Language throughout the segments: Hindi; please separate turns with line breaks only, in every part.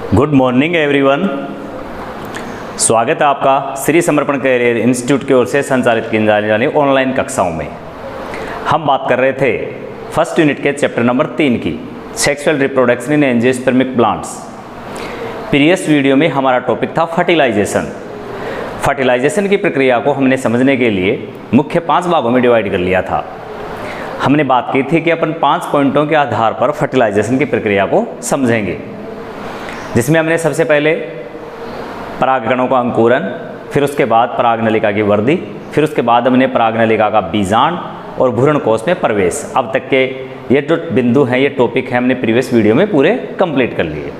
Good morning everyone. स्वागत है आपका श्री समर्पण कैरियर इंस्टीट्यूट की ओर से संचालित की जाने वाली ऑनलाइन कक्षाओं में। हम बात कर रहे थे फर्स्ट यूनिट के चैप्टर नंबर 3 की sexual reproduction in angiospermic plants. Previous video में हमारा टॉपिक था फर्टिलाइजेशन। फर्टिलाइजेशन की प्रक्रिया को हमने समझने के लिए मुख्य 5 भागों में डिवाइड कर लिया था। हमने बात की थी कि अपन 5 पॉइंटों के आधार पर फर्टिलाइजेशन की प्रक्रिया को समझेंगे, जिसमें हमने सबसे पहले परागकणों का अंकुरन, फिर उसके बाद परागनलिका की वृद्धि, फिर उसके बाद हमने परागनलिका का बीजांड और भ्रूण कोश में प्रवेश। अब तक के ये जो बिंदु हैं, ये टॉपिक हैं, हमने प्रीवियस वीडियो में पूरे कंप्लीट कर लिए।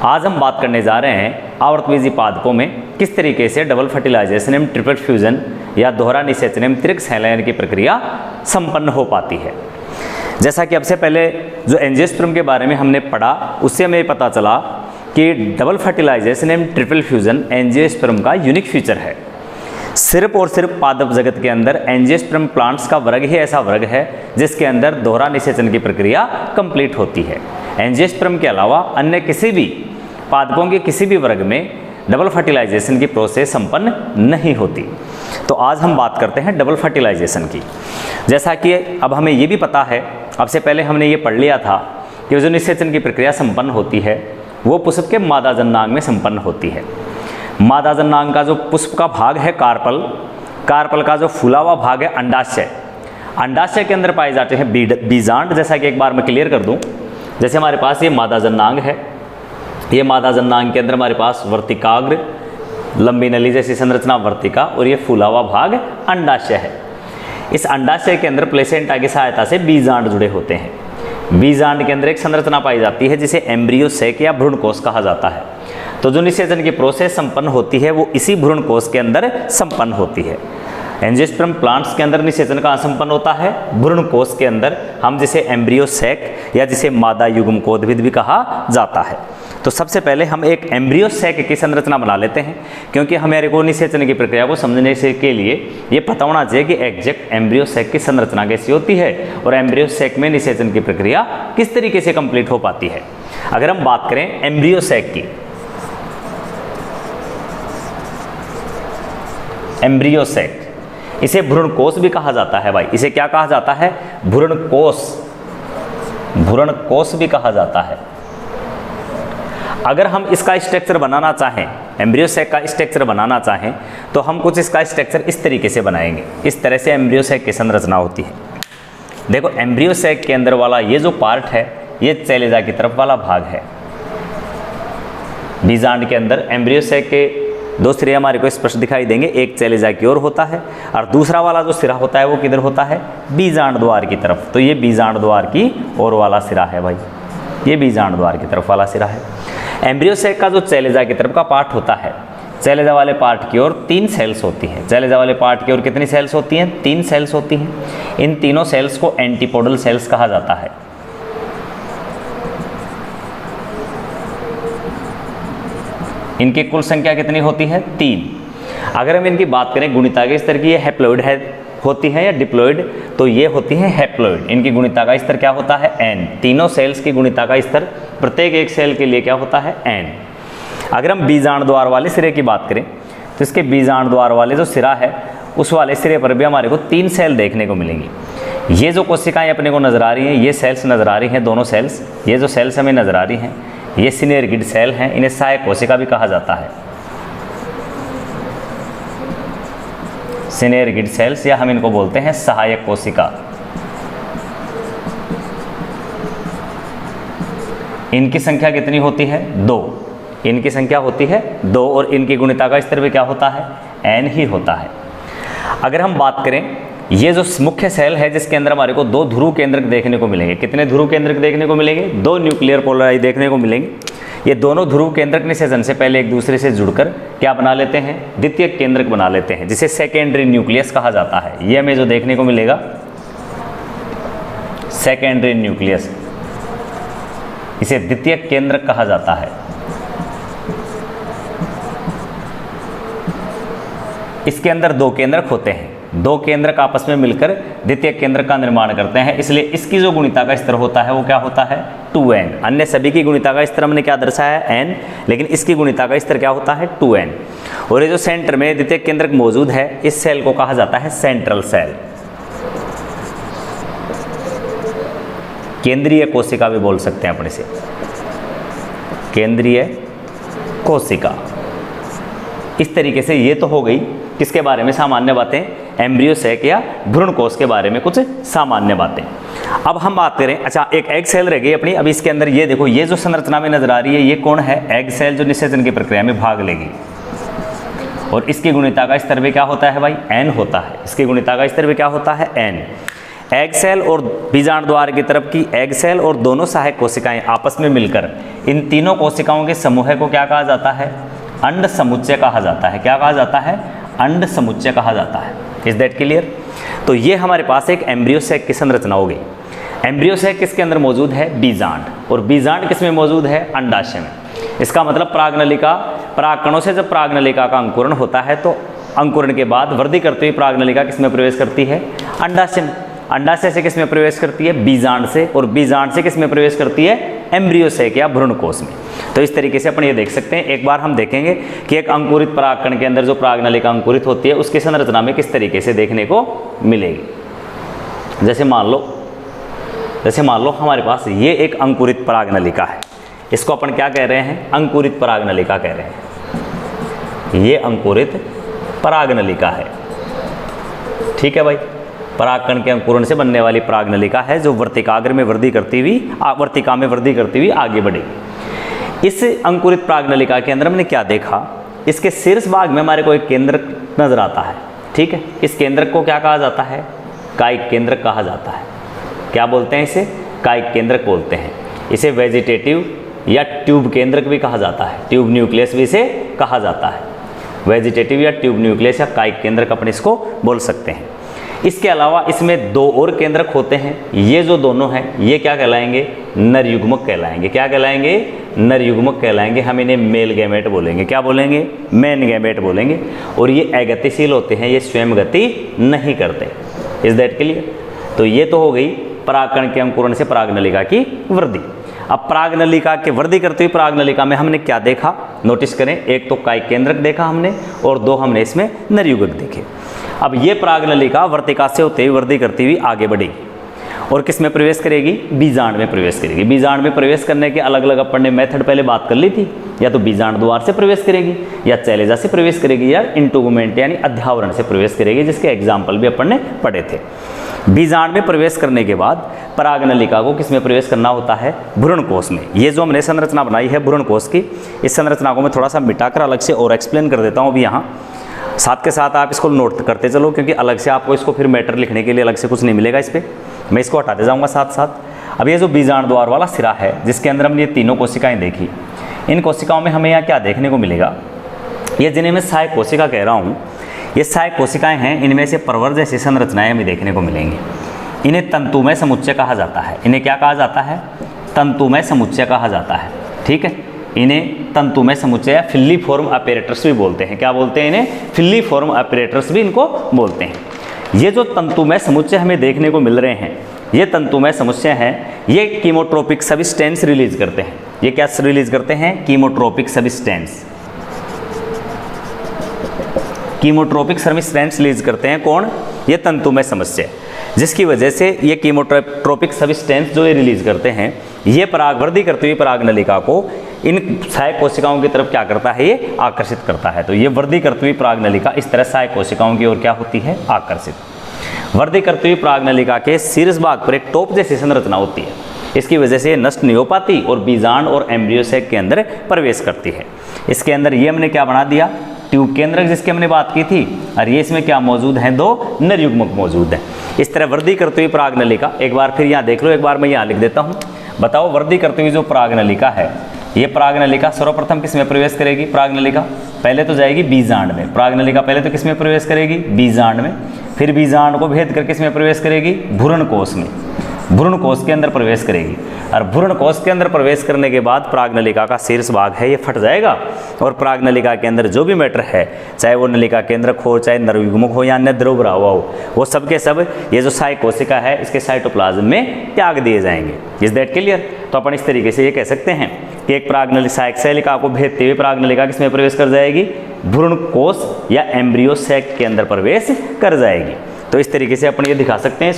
आज हम बात करने जा रहे हैं आवर्तबीजी पादपों में किस तरीके से डबल फर्टिलाइजेशन एवं ट्रिपल फ्यूजन या दोहरा निषेचन एवं त्रिक संलयन की प्रक्रिया संपन्न हो पाती है। जैसा कि अब से पहले जो एंजियोस्पर्म के बारे में हमने पढ़ा, उससे हमें पता चला कि double fertilization and triple fusion angiosperm का यूनिक फीचर है। सिर्फ और सिर्फ पादप जगत के अंदर एंजियोस्पर्म प्लांट्स का वर्ग ही ऐसा वर्ग है जिसके अंदर दोहरा निषेचन की प्रक्रिया कंप्लीट होती है। एंजियोस्पर्म के अलावा अन्य किसी भी पादपों के किसी भी वर्ग में डबल फर्टिलाइजेशन की प्रोसेस संपन्न नहीं होती। तो आज हम बात करते हैं डबल फर्टिलाइजेशन की। जैसा कि अब हमें ये भी पता है, अब से पहले हमने ये पढ़ लिया था कि जो निषेचन की प्रक्रिया संपन्न होती है वो पुष्प के मादा जननांग में संपन्न होती है। मादा जननांग का जो पुष्प का भाग है कार्पल, कार्पल का जो फूला हुआ भाग है अंडाशय, अंडाशय के अंदर पाए जाते हैं बीजांड। जैसा कि एक बार मैं क्लियर कर दूं, जैसे हमारे पास ये मादा जननांग है, ये मादा जननांग के अंदर हमारे पास वर्तिकाग्र, लंबी नली जैसी संरचना वर्तिका, और ये फूला हुआ भाग अंडाशय है। इस अंडाशय के अंदर प्लेसेंटा की सहायता से बीजांड जुड़े होते हैं। बीजांड के अंदर एक संरचना पाई जाती है जिसे एम्ब्रियो सैक या भ्रूण कोश कहा जाता है। तो जो निषेचन की प्रोसेस संपन्न होती है वो इसी भ्रूण कोश के अंदर संपन्न होती है। एंजियोस्पर्म प्लांट्स के अंदर निषेचन कहाँ संपन्न होता है? भ्रूण कोश के अंदर, हम जिसे एम्ब्रियो सैक या जिसे मादा युग्मकोद्भिद भी कहा जाता है। तो सबसे पहले हम एक एम्ब्रियो सैक की संरचना बना लेते हैं, क्योंकि हमारे को निषेचन की प्रक्रिया को समझने से के लिए ये पता होना चाहिए कि एग्जैक्ट एम्ब्रियो सैक की संरचना कैसी होती है और एम्ब्रियो सैक में निषेचन की प्रक्रिया किस तरीके से कंप्लीट हो पाती है। अगर हम बात करें एम्ब्रियो सैक की, एम्ब्रियो सैक, इसे भ्रूण कोश भी कहा जाता है भाई। इसे क्या कहा जाता है? भ्रूण कोश, भ्रूण कोश भी कहा जाता है। अगर हम इसका स्ट्रक्चर बनाना चाहें, एम्ब्रियो सैक का स्ट्रक्चर बनाना चाहें, तो हम कुछ इसका स्ट्रक्चर इस तरीके से बनाएंगे। इस तरह से एम्ब्रियो सैक की संरचना होती है। देखो, एम्ब्रियो सैक के अंदर वाला ये जो पार्ट है, ये चैलेजा की तरफ वाला भाग है। बीजांड के अंदर एम्ब्रियो सैक के 2 सिरे हमारे को स्पष्ट दिखाई देंगे। एक चैलेजा की ओर होता है और दूसरा वाला जो सिरा होता है वो किधर होता है? बीजांड द्वार की तरफ। तो ये बीजांड द्वार की ओर वाला सिरा है भाई, ये बीजांड द्वार की तरफ वाला सिरा है। एम्ब्रियो सैक का जो चैलेजा की तरफ का पार्ट होता है, चैलेजा वाले पार्ट की ओर 3 सेल्स होती हैं। चैलेजा वाले पार्ट की ओर कितनी सेल्स होती हैं? 3 सेल्स होती हैं। इन तीनों सेल्स को एंटीपोडल सेल्स कहा जाता है। इनकी कुल संख्या कितनी होती है? 3। अगर हम इनकी बात करें गुणिता के स्तर की, ये हैप्लॉइड है होती हैं या डिप्लॉइड, तो ये होती हैं हैप्लॉइड। इनकी गुणिता का स्तर क्या होता है? n। तीनों सेल्स की गुणिता का स्तर प्रत्येक एक सेल के लिए क्या होता है? n। अगर हम बीजांड द्वार वाले सिरे की बात करें, तो इसके बीजांड द्वार वाले जो सिरा है, उस वाले सिरे पर भी हमारे को 3 सेल देखने को मिलेंगी। ये जो कोशिकाएं अपने को नजर आ रही हैं, ये सेल्स नजर आ रही हैं, दोनों सेल्स, ये जो सेल्स हमें नजर आ रही हैं, ये सिनेर्गिड सेल हैं। इन्हें सहायक कोशिका भी कहा जाता है। सिनेर्गिड सेल्स, या हम इनको बोलते हैं सहायक कोशिका। इनकी संख्या कितनी होती है? 2। इनकी संख्या होती है 2 और इनकी गुणिता का स्तर भी क्या होता है? n ही होता है। अगर हम बात करें, ये जो मुख्य सेल है जिसके अंदर हमारे को 2 ध्रुव केंद्रक देखने को मिलेंगे। कितने ध्रुव केंद्रक देखने को मिलेंगे? 2 न्यूक्लियर पोलराई देखने को मिलेंगे। ये दोनों ध्रुव केंद्रक निषेचन से पहले एक दूसरे से जुड़कर क्या बना लेते हैं? द्वितीयक केंद्रक बना लेते हैं, जिसे सेकेंडरी न्यूक्लियस कहा जाता है। ये हमें जो देखने को मिलेगा सेकेंडरी न्यूक्लियस, इसे द्वितीयक केंद्रक कहा जाता है। इसके अंदर 2 केंद्रक होते हैं। दो केंद्रक आपस में मिलकर द्वितीय केंद्रक का निर्माण करते हैं, इसलिए इसकी जो गुणिता का स्तर होता है वो क्या होता है 2n। अन्य सभी की गुणिता का स्तर हमने क्या दर्शाया है n, लेकिन इसकी गुणिता का स्तर क्या होता है 2n। और ये जो सेंटर में द्वितीय केंद्रक मौजूद है इस सेल को कहा जाता है सेंट्रल सेल, केंद्रीय कोशिका भी बोल सकते हैं अपने से, केंद्रीय कोशिका। इस तरीके से ये तो हो गई किसके बारे में सामान्य बातें, एम्ब्रियो सैक या भ्रूण कोश के बारे में कुछ सामान्य बातें। अब हम बात करें, अच्छा एक एग सेल रह गई अपनी। अब इसके अंदर ये देखो, ये जो संरचना में नजर आ रही है ये कौन है, एग सेल, जो निषेचन की प्रक्रिया में भाग लेगी। और इसकी गुणिता का स्तर भी क्या होता है भाई, n होता है। इसकी गुणिता का स्तर भी क्या होता है, n। एग सेल और बीजांड द्वार की तरफ की एग सेल और दोनों सहायक कोशिकाएं आपस में मिलकर इन तीनों कोशिकाओं के समूह को क्या कहा जाता है, अंड समुच्चय कहा जाता है। क्या कहा जाता है, अंड समुच्चय कहा जाता है। Is that clear? तो ये हमारे पास एक एम्ब्रियो सैक की संरचना हो गई। एम्ब्रियो सैक किसके अंदर मौजूद है, बीजांड, और बीजांड किसमें मौजूद है, अंडाशय में। इसका मतलब परागनलिका, परागकणों से जब परागनलिका का अंकुरण होता है तो अंकुरण के बाद वृद्धि करती हुई परागनलिका किसमें प्रवेश करती है, अंडाशय में। अंडाशय से किसमें प्रवेश करती है, बीजांड से, और बीजांड से किसमें प्रवेश करती है, एम्ब्रियो सैक या भ्रूण कोश में। तो इस तरीके से अपन ये देख सकते हैं। एक बार हम देखेंगे कि एक अंकुरित परागकण के अंदर जो परागनलिका अंकुरित होती है उसकी संरचना में किस तरीके से देखने को मिलेगी। जैसे मान लो हमारे पास ये एक अंकुरित परागनलिका है, इसको अपन क्या कह रहे हैं, अंकुरित परागनलिका कह रहे हैं। ये अंकुरित परागनलिका है, ठीक है भाई। परागकण के अंकुरण से बनने वाली परागनलिका है जो वर्तिकाग्र में वृद्धि करती हुई, वर्तिका में वृद्धि करती हुई आगे बढ़ेगी। इस अंकुरित परागनलिका के अंदर हमने क्या देखा, इसके शीर्ष भाग में हमारे को एक केंद्रक नजर आता है, ठीक है। इस केंद्रक को क्या कहा जाता है, कायिक केंद्रक कहा जाता है। क्या बोलते हैं इसे, कायिक केंद्रक बोलते हैं। इसे वेजिटेटिव या ट्यूब केंद्रक भी कहा जाता है, ट्यूब न्यूक्लियस भी इसे कहा जाता है। वेजिटेटिव या ट्यूब न्यूक्लियस या कायिक केंद्रक अपन इसको बोल सकते हैं। इसके अलावा इसमें दो और केंद्रक होते हैं, ये जो दोनों हैं ये क्या कहलाएंगे, नर युग्मक कहलाएंगे। क्या कहलाएंगे, नर युग्मक कहलाएंगे। हम इन्हें मेल गैमेट बोलेंगे। क्या बोलेंगे, मेन गैमेट बोलेंगे। और ये अगतिशील होते हैं, ये स्वयं गति नहीं करते। Is that clear? तो ये तो हो गई परागकण के अंकुरण से परागनलिका की वृद्धि। अब परागनलिका के वृद्धि करते हुए परागनलिका में हमने क्या देखा, नोटिस करें। एक तो कायिक केंद्रक देखा हमने और दो हमने इसमें नर युग्मक देखे। अब ये परागनलिका वर्तिका से होते हुए वृद्धि करती हुई आगे बढ़ेगी और किस में प्रवेश करेगी, बीजांड में प्रवेश करेगी। बीजांड में प्रवेश करने के अलग अलग अपन ने मेथड पहले बात कर ली थी, या तो बीजांड द्वार से प्रवेश करेगी, या चैलेजा से प्रवेश करेगी, या इंटुगमेंट यानी अध्यावरण से प्रवेश करेगी, जिसके एग्जाम्पल भी अपन ने पढ़े थे। बीजांड में प्रवेश करने के बाद परागनलिका को किस में प्रवेश करना होता है, भ्रूण कोश में। ये जो हमने संरचना बनाई है भ्रूण कोश की, इस संरचना को मैं थोड़ा सा मिटाकर अलग से और एक्सप्लेन कर देता हूँ अभी यहाँ। साथ के साथ आप इसको नोट करते चलो, क्योंकि अलग से आपको इसको फिर मैटर लिखने के लिए अलग से कुछ नहीं मिलेगा इस पर, मैं इसको हटाते जाऊँगा साथ साथ। अब ये जो बीजांड द्वार वाला सिरा है जिसके अंदर हमने ये तीनों कोशिकाएँ देखी, इन कोशिकाओं में हमें यहाँ क्या देखने को मिलेगा, ये जिन्हें मैं सहायक कोशिका कह रहा हूँ, ये सहायक कोशिकाएं हैं। इनमें से प्रवर जैसी संरचनाएं हमें देखने को मिलेंगी। इन्हें तंतुमय समुच्चय कहा जाता है। इन्हें क्या कहा जाता है, तंतुमय समुच्चय कहा जाता है, ठीक है। इन्हें तंतुमय समुच्चय या फिल्लीफॉर्म अपैरेटस भी बोलते हैं। क्या बोलते हैं इन्हें, फिल्लीफॉर्म अपैरेटस भी इनको बोलते हैं। ये जो तंतुमय समुच्चय हमें देखने को मिल रहे हैं, ये तंतुमय समुच्चय हैं, ये कीमोट्रोपिक सब्सटेंस रिलीज करते हैं। ये क्या रिलीज करते हैं, कीमोट्रोपिक सब्सटेंस। कीमोट्रोपिक सब्सटेंस रिलीज करते हैं कौन, ये तंतुमय समुच्चय, जिसकी वजह से ये कीमोट्रोपिक सब्सटेंस जो ये रिलीज करते हैं, ये परागवृद्धि करती हुई परागनलिका को इन सहायक कोशिकाओं की तरफ क्या करता है, ये आकर्षित करता है। तो ये वृद्धि करती हुई परागनलिका इस तरह सहायक कोशिकाओं की ओर क्या होती है, आकर्षित। वृद्धि करती हुई परागनलिका के शीर्ष भाग पर एक टोप जैसी संरचना होती है। इसकी वजह से ये नष्ट नहीं हो पाती और बीजांड और एम्ब्रियो सैक के अंदर प्रवेश करती है। इसके अंदर ये हमने क्या बना दिया, ट्यूब केंद्रक जिसकी हमने बात की थी, और ये इसमें क्या मौजूद हैं, दो नर युग्मक मौजूद हैं। इस तरह वृद्धि करती हुई परागनलिका, एक बार फिर यहाँ देख लो, एक बार मैं यहाँ लिख देता हूँ। बताओ, वृद्धि करती हुई जो परागनलिका है, ये परागनलिका सर्वप्रथम किस में प्रवेश करेगी, परागनलिका पहले तो जाएगी बीजांड में। परागनलिका पहले तो किस में प्रवेश करेगी, बीजांड में। फिर बीजांड को भेद कर किस में प्रवेश करेगी, भ्रूण कोश में। भ्रूण कोश के अंदर प्रवेश करेगी और भ्रूण कोश के अंदर प्रवेश करने के बाद प्रागनलिका का शीर्ष भाग है ये फट जाएगा और प्रागनलिका के अंदर जो भी मैटर है, चाहे वो नलिका केंद्रक हो, चाहे नरयुग्मक हो या अन्य द्रव भरा हुआ हो, वो सब के सब ये जो सहायक कोशिका है इसके साइटोप्लाज्म में त्याग दिए जाएंगे। Is that clear? तो अपन इस तरीके से ये कह सकते हैं कि एक प्रागनलिका सहायक सेलिका को भेदते हुए प्रागनलिका किसमें प्रवेश कर जाएगी? भ्रूण कोश या एम्ब्रियो सैक के अंदर प्रवेश कर जाएगी। तो इस तरीके से अपन ये दिखा सकते हैं,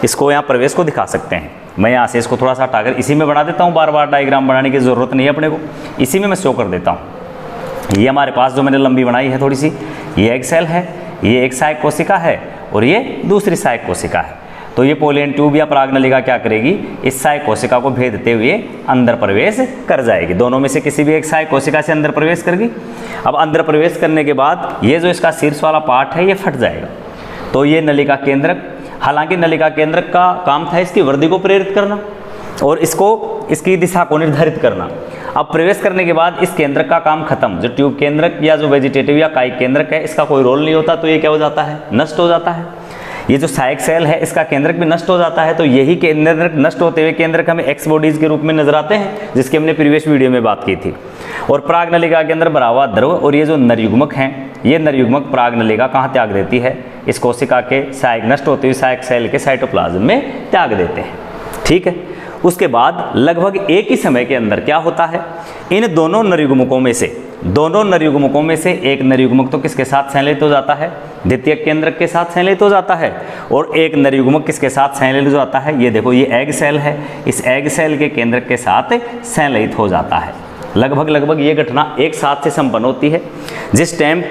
इसको यहाँ प्रवेश को दिखा सकते हैं। मैं यहाँ से इसको थोड़ा सा हटाकर इसी में बना देता हूँ, बार बार डायग्राम बनाने की ज़रूरत नहीं है अपने को, इसी में मैं शो कर देता हूँ। ये हमारे पास जो मैंने लंबी बनाई है थोड़ी सी, ये एक सेल है, ये एक सहायक कोशिका है और ये दूसरी सहायक कोशिका है। तो ये पोलियन ट्यूब या प्रागनलिका क्या करेगी? इस सहायक कोशिका को भेदते हुए अंदर प्रवेश कर जाएगी। दोनों में से किसी भी एक सहायक कोशिका से अंदर प्रवेश करेगी। अब अंदर प्रवेश करने के बाद ये जो इसका शीर्ष वाला पार्ट है ये फट जाएगा। तो ये नलिका केंद्रक, हालांकि नलिका केंद्रक का काम था इसकी वृद्धि को प्रेरित करना और इसकी दिशा को निर्धारित करना। अब प्रवेश करने के बाद इस केंद्रक का काम खत्म। जो ट्यूब केंद्रक या जो वेजिटेटिव या कायिक केंद्रक है इसका कोई रोल नहीं होता, तो ये क्या हो जाता है? नष्ट हो जाता है। ये जो सहायक सेल है इसका केंद्रक भी नष्ट हो जाता है। तो यही केंद्रक नष्ट होते हुए केंद्रक हमें एक्स बॉडीज के रूप में नजर आते हैं, जिसकी हमने प्रीवियस वीडियो में बात की थी। और प्रागनलिका के अंदर भरा हुआ द्रव और ये जो नरयुग्मक हैं, ये नरयुग्मक प्रागनलिका कहाँ त्याग देती है? इस कोशिका के सहायक नष्ट होते हुए सहायक सेल के साइटोप्लाज्म में त्याग देते हैं। ठीक है। उसके बाद लगभग एक ही समय के अंदर क्या होता है? इन दोनों नरयुग्मकों में से एक नरयुग्मक तो किसके साथ संलयित हो जाता है? द्वितीयक केंद्रक के साथ संलयित हो जाता है। और एक नरयुग्मक किसके साथ संलयित हो जाता है? ये देखो, ये एग सेल है, इस एग सेल के केंद्रक के साथ संलयित हो जाता है। लगभग ये घटना एक साथ से संपन्न होती है। जिस टाइम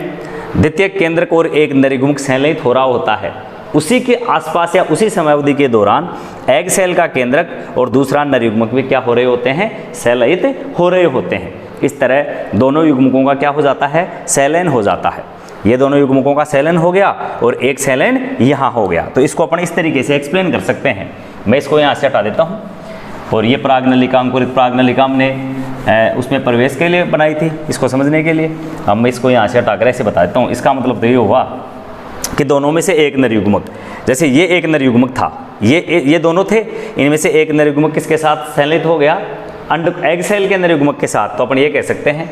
द्वितीयक केंद्रक और एक नरयुग्मक संलयित हो रहा होता है, उसी के आसपास या उसी समयावधि के दौरान एग सेल का केंद्रक और दूसरा नरयुग्मक भी क्या हो रहे होते हैं? संलयित हो रहे होते हैं। इस तरह दोनों युग्मकों का क्या हो जाता है? संलयन हो जाता है। ये दोनों युग्मकों का संलयन हो गया और एक संलयन यहाँ हो गया। तो इसको अपन इस तरीके से एक्सप्लेन कर सकते हैं। मैं इसको यहाँ से हटा देता हूँ। और ये प्रागनलिका, अंकुरित प्रागनलिका हमने उसमें प्रवेश के लिए बनाई थी, इसको समझने के लिए। अब मैं इसको यहाँ से हटाकर ऐसे बता देता हूँ। इसका मतलब तो ये हुआ कि दोनों में से एक नरयुग्मक, जैसे ये एक नरयुग्मक था, ये दोनों थे, इनमें से एक नरयुग्मक किसके साथ संलयित हो गया? एग सेल के नरयुग्मक के साथ। तो अपन ये कह सकते हैं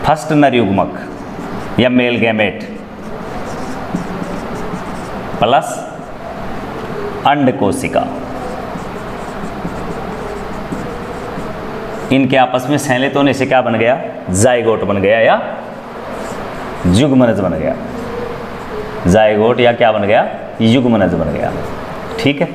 फर्स्ट नरयुग्मक या मेल गैमेट प्लस अंड कोशिका, इनके आपस में संलयित होने से क्या बन गया? जाइगोट बन गया या युग्मनज बन गया। जाइगोट या क्या बन गया? युग्मनज बन गया। ठीक है।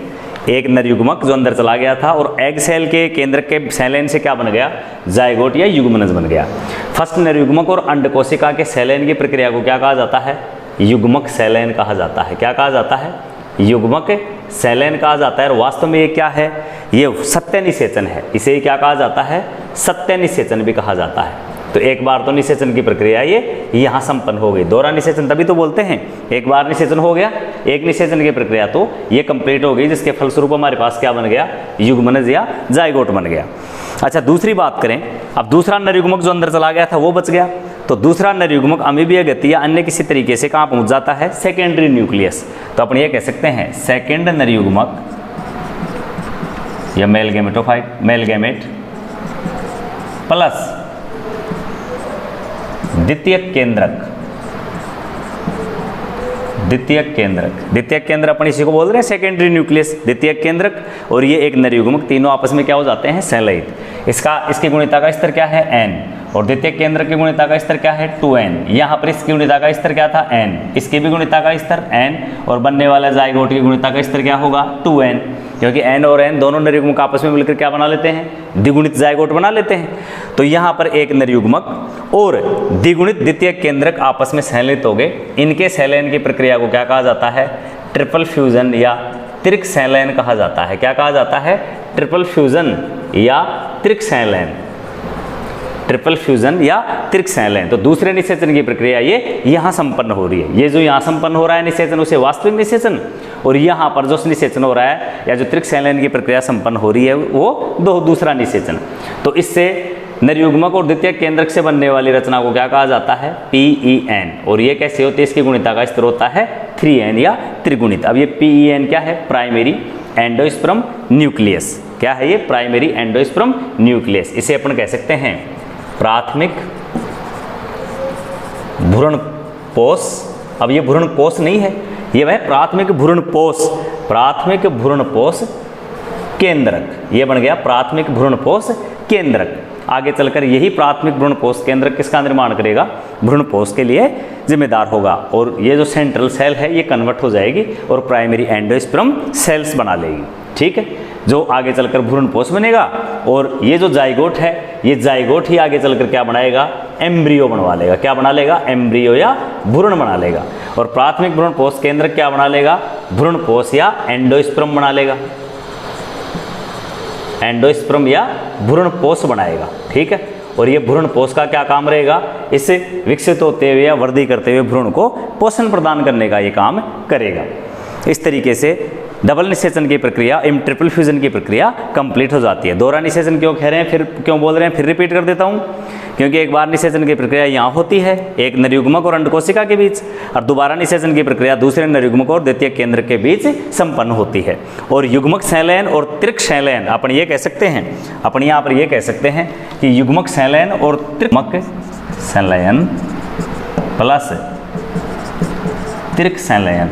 एक नरयुग्मक जो अंदर चला गया था और एग सेल के केंद्र के संलयन से क्या बन गया? जाइगोट या युग्मनज बन गया। फर्स्ट नरयुग्मक और अंड कोशिका के संलयन की प्रक्रिया को क्या कहा जाता है? युग्मक संलयन कहा जाता है। क्या कहा जाता है? युग्मक संलयन कहा जाता है। और वास्तव में ये क्या है? ये सत्य निषेचन है। इसे क्या कहा जाता है? सत्य निषेचन भी कहा जाता है। तो एक बार तो निषेचन की प्रक्रिया ये यहाँ संपन्न हो गई। दोहरा निषेचन तभी तो बोलते हैं। एक बार निषेचन हो गया, एक निषेचन की प्रक्रिया तो ये कंप्लीट हो गई, जिसके फलस्वरूप हमारे पास क्या बन गया? युग्मनज या जाइगोट बन गया। अच्छा, दूसरी बात करें। अब दूसरा नरयुग्मक जो अंदर चला गया था वो बच गया। तो दूसरा नरयुग्मक अमीबीय गति या अन्य किसी तरीके से कहाँ पहुँच जाता है? Secondary nucleus. तो अपन ये कह सकते हैं सेकेंड नरयुग्मक या मेल गैमेट प्लस द्वितीयक केंद्रक अपन इसी को बोल रहे हैं सेकेंडरी न्यूक्लियस, द्वितीयक केंद्रक और ये एक नरयुग्मक, तीनों आपस में क्या हो जाते हैं? संलयित। इसकी गुणिता का स्तर क्या है? n। और द्वितीयक केंद्रक की गुणिता का स्तर क्या है? 2n। यहाँ पर इसकी गुणिता का स्तर क्या था? n। इसकी भी गुणिता का स्तर n और बनने वाला जाइगोट की गुणिता का स्तर क्या होगा? 2n। क्योंकि n और n दोनों नरयुग्मक आपस में मिलकर क्या बना लेते हैं? द्विगुणित जाइगोट बना लेते हैं। तो यहाँ पर एक नरयुग्मक और द्विगुणित द्वितीयक केंद्रक आपस में संलयित हो गए। इनके संलयन की प्रक्रिया को क्या कहा जाता है? ट्रिपल फ्यूजन या त्रिक संलयन कहा जाता है। क्या कहा जाता है? ट्रिपल फ्यूजन या त्रिक संलयन। ट्रिपल फ्यूजन या त्रिक संलयन। तो दूसरे निषेचन की प्रक्रिया ये यहाँ संपन्न हो रही है। ये जो यहाँ संपन्न हो रहा है निषेचन, उसे वास्तविक निषेचन, और यहाँ पर जो निषेचन हो रहा है या जो त्रिक संलयन की प्रक्रिया संपन्न हो रही है वो दूसरा निषेचन। तो इससे नरयुग्मक और द्वितीयक केंद्रक से बनने वाली रचना को क्या कहा जाता है? PEN। और ये कैसे होती है? इसकी गुणिता का स्तर होता है 3n या त्रिगुणित। अब ये PEN क्या है? Primary endosperm nucleus. क्या है ये? Primary endosperm nucleus. इसे अपन कह सकते हैं प्राथमिक भ्रूणपोष। अब ये भ्रूणपोष नहीं है, ये वह प्राथमिक भ्रूणपोष, प्राथमिक भ्रूणपोष केंद्रक, ये बन गया प्राथमिक भ्रूणपोष केंद्रक। आगे चलकर यही प्राथमिक भ्रूणपोष केंद्रक किसका निर्माण करेगा? भ्रूणपोष के लिए जिम्मेदार होगा। और ये जो सेंट्रल सेल है ये कन्वर्ट हो जाएगी और प्राइमरी एंडोस्पर्म सेल्स बना लेगी। ठीक है, जो आगे चलकर भ्रूणपोष बनेगा। और ये जो जाइगोट है, ये जाइगोट ही आगे चलकर क्या बनाएगा? एम्ब्रियो बनवा लेगा। क्या बना लेगा? एम्ब्रियो या भ्रूण बना लेगा। और प्राथमिक भ्रूणपोष केंद्रक क्या बना लेगा? भ्रूणपोष या एंडोस्पर्म बना लेगा, एंडोस्पर्म या भ्रूणपोष बनाएगा। ठीक है, और ये भ्रूणपोष का क्या काम रहेगा? इसे विकसित होते हुए या वृद्धि करते हुए भ्रूण को पोषण प्रदान करने का ये काम करेगा। इस तरीके से डबल निषेचन की प्रक्रिया एवं ट्रिपल फ्यूजन की प्रक्रिया कंप्लीट हो जाती है। दोहरा निषेचन क्यों कह रहे हैं, फिर क्यों बोल रहे हैं, फिर रिपीट कर देता हूँ। क्योंकि एक बार निषेचन की प्रक्रिया यहाँ होती है एक नरयुग्मक और अंडकोशिका के बीच, और दोबारा निषेचन की प्रक्रिया दूसरे नरयुग्मक और द्वितीयक केंद्र के बीच संपन्न होती है। और युग्मक संलयन और त्रिक संलयन अपन ये कह सकते हैं, अपन यहाँ पर ये कह सकते हैं कि युग्मक संलयन और त्रिक संलयन प्लस त्रिक संलयन,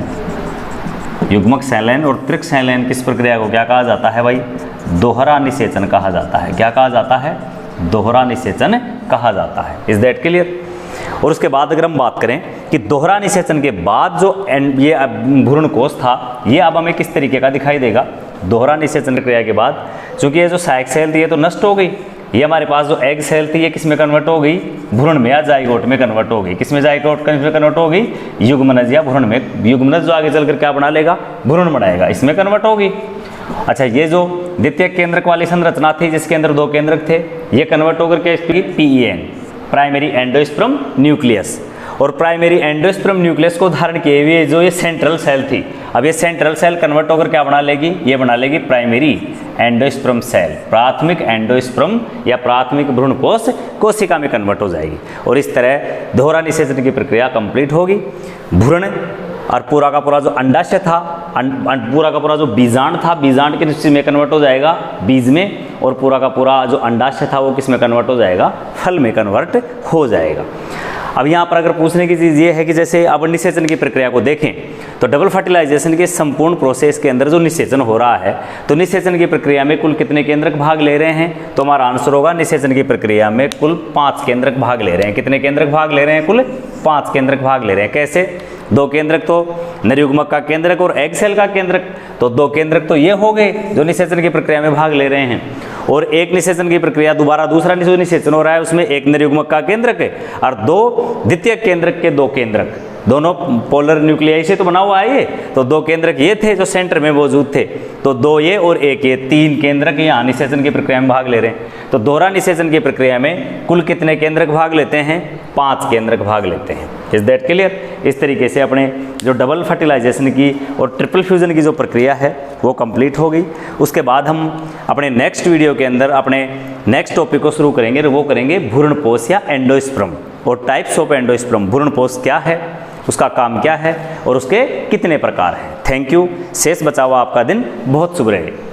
युग्मक संलयन और त्रिक संलयन किस प्रक्रिया को क्या कहा जाता है भाई? दोहरा निषेचन कहा जाता है। क्या कहा जाता है? दोहरा निषेचन कहा जाता है। Is that clear? और उसके बाद अगर हम बात करें कि दोहरा निषेचन के बाद जो ये भ्रूणकोष था, ये अब हमें किस तरीके का दिखाई देगा? दोहरा निषेचन प्रक्रिया के बाद चूंकि ये जो सहायक सेल थी ये तो नष्ट हो गई, ये हमारे पास जो एग सेल थी ये किस में कन्वर्ट हो गई? भ्रूण में या जाइगोट में कन्वर्ट हो गई। किस में? जाइगोट में कन्वर्ट हो गई? युग्मनज या भ्रूण में। युग्मनज जो आगे चलकर क्या बना लेगा? भ्रूण बनाएगा, इसमें कन्वर्ट होगी। अच्छा, ये जो द्वितीयक केंद्रक वाली संरचना थी जिसके अंदर दो केंद्रक थे, ये कन्वर्ट होकर के PEN, प्राइमरी एंडोस्पर्म न्यूक्लियस। और प्राइमरी एंडोस्पर्म न्यूक्लियस को धारण किए हुए जो ये सेंट्रल सेल थी, अब ये सेंट्रल सेल कन्वर्ट होकर क्या बना लेगी? ये बना लेगी प्राइमरी एंडोस्पर्म सेल, प्राथमिक एंडोस्पर्म या प्राथमिक भ्रूणकोष कोशिका में कन्वर्ट हो जाएगी। और इस तरह दोहरा निषेचन की प्रक्रिया कंप्लीट होगी। भ्रूण और पूरा का पूरा जो अंडाशय था, पूरा का पूरा जो बीजांड था, बीजांड के किस में कन्वर्ट हो जाएगा? बीज में। और पूरा का पूरा जो अंडाशय था वो किस में कन्वर्ट हो जाएगा? फल में कन्वर्ट हो जाएगा। अब यहाँ पर अगर पूछने की चीज़ ये है कि जैसे अब निषेचन की प्रक्रिया को देखें तो डबल फर्टिलाइजेशन के संपूर्ण प्रोसेस के अंदर जो निषेचन हो रहा है, तो निषेचन की प्रक्रिया में कुल कितने केंद्रक भाग ले रहे हैं? तो हमारा आंसर होगा निषेचन की प्रक्रिया में कुल 5 केंद्रक भाग ले रहे हैं। कितने केंद्रक भाग ले रहे हैं? कुल 5 केंद्रक भाग ले रहे हैं। कैसे? 2 केंद्रक तो नरयुग्मक का केंद्रक और एग सेल का केंद्रक, तो 2 केंद्रक तो ये हो गए जो निषेचन की प्रक्रिया में भाग ले रहे हैं। और एक निषेचन की प्रक्रिया दोबारा दूसरा निषेचन हो रहा है, उसमें एक नरयुग्मक का केंद्रक है और 2 द्वितीयक केंद्रक के 2 केंद्रक, दोनों पोलर न्यूक्लियाई से तो बना हुआ है ये, तो 2 केंद्रक ये थे जो सेंटर में मौजूद थे, तो 2 ये और 1 ये, 3 केंद्रक यहाँ निषेचन की प्रक्रिया में भाग ले रहे हैं। तो दोहरा निषेचन की प्रक्रिया में कुल कितने केंद्रक भाग लेते हैं? 5 केंद्रक भाग लेते हैं। Is that clear? इस तरीके से अपने जो डबल फर्टिलाइजेशन की और ट्रिपल फ्यूजन की जो प्रक्रिया है वो कंप्लीट हो गई। उसके बाद हम अपने नेक्स्ट वीडियो के अंदर अपने नेक्स्ट टॉपिक को शुरू करेंगे, वो करेंगे भ्रूणपोष या एंडोस्पर्म और टाइप्स ऑफ एंडोस्पर्म। भ्रूणपोष क्या है, उसका काम क्या है और उसके कितने प्रकार हैं। Thank you. शेष बचा हुआ आपका दिन बहुत शुभ रहे।